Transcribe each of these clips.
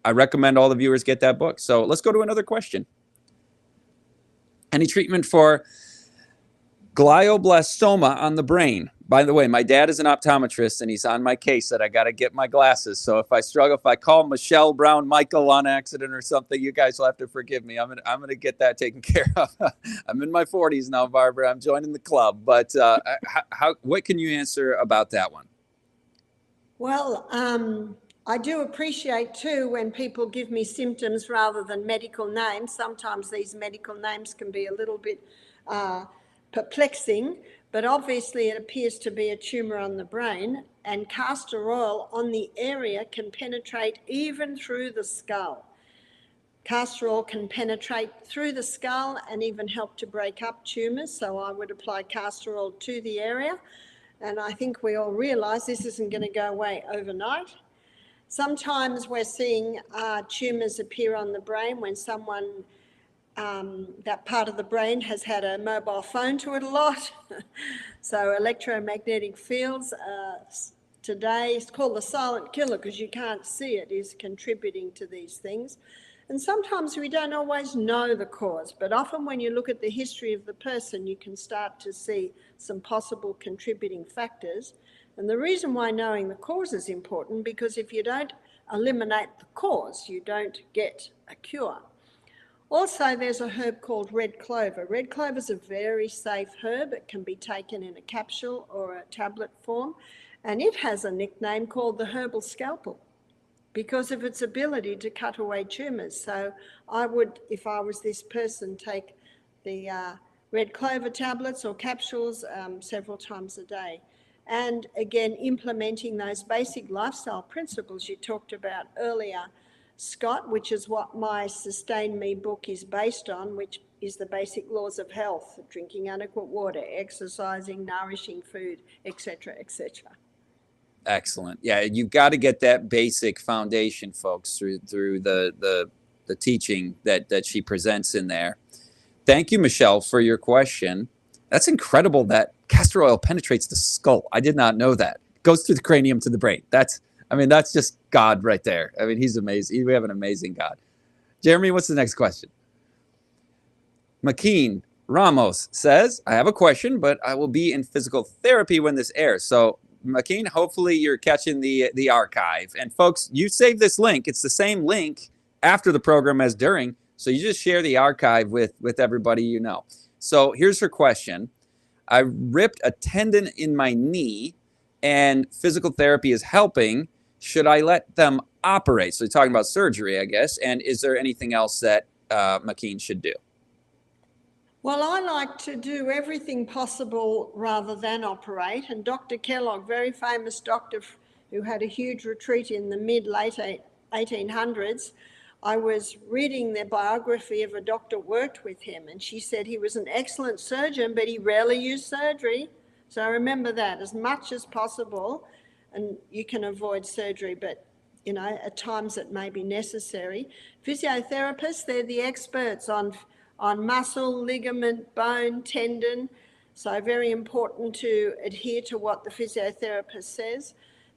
I recommend all the viewers get that book. So let's go to another question. Any treatment for glioblastoma on the brain? By the way, my dad is an optometrist, and he's on my case that I got to get my glasses. So if I struggle, if I call Michelle, Brown, Michael on accident or something, you guys will have to forgive me. I'm gonna get that taken care of. I'm in my 40s now, Barbara. I'm joining the club. But what can you answer about that one? Well, I do appreciate too when people give me symptoms rather than medical names. Sometimes these medical names can be a little bit perplexing, but obviously it appears to be a tumor on the brain, and castor oil on the area can penetrate even through the skull. Castor oil can penetrate through the skull and even help to break up tumors, so I would apply castor oil to the area. And I think we all realise this isn't going to go away overnight. Sometimes we're seeing tumours appear on the brain when someone, that part of the brain has had a mobile phone to it a lot. So electromagnetic fields today, it's called the silent killer because you can't see it, is contributing to these things. And sometimes we don't always know the cause, but often when you look at the history of the person, you can start to see some possible contributing factors. And the reason why knowing the cause is important, because if you don't eliminate the cause, you don't get a cure. Also, there's a herb called red clover. Red clover is a very safe herb. It can be taken in a capsule or a tablet form, and it has a nickname called the herbal scalpel, because of its ability to cut away tumours. So I would, if I was this person, take the red clover tablets or capsules several times a day. And again, implementing those basic lifestyle principles you talked about earlier, Scott, which is what my Sustain Me book is based on, which is the basic laws of health: drinking adequate water, exercising, nourishing food, etc., etc. Excellent. Yeah, you've got to get that basic foundation, folks, through the teaching that she presents in there. Thank you, Michelle, for your question. That's incredible that castor oil penetrates the skull. I did not know that. It goes through the cranium to the brain. That's just God right there. I mean, he's amazing. We have an amazing God. Jeremy, what's the next question? McKean Ramos says, I have a question, but I will be in physical therapy when this airs. So McKean, hopefully you're catching the archive. And folks, you save this link. It's the same link after the program as during. So you just share the archive with everybody you know. So here's her question. I ripped a tendon in my knee and physical therapy is helping. Should I let them operate? So you're talking about surgery, I guess. And is there anything else that McKean should do? Well, I like to do everything possible rather than operate. And Dr. Kellogg, very famous doctor who had a huge retreat in the mid-late 1800s, I was reading the biography of a doctor who worked with him, and she said he was an excellent surgeon, but he rarely used surgery. So remember that as much as possible, and you can avoid surgery, but you know, at times it may be necessary. Physiotherapists, they're the experts on muscle, ligament, bone, tendon. So very important to adhere to what the physiotherapist says.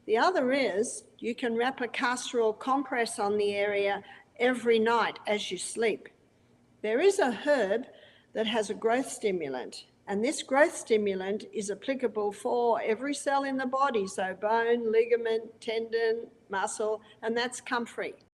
The other is you can wrap a castor oil compress on the area every night as you sleep. There is a herb that has a growth stimulant, and this growth stimulant is applicable for every cell in the body, so bone, ligament, tendon, muscle, and that's comfrey.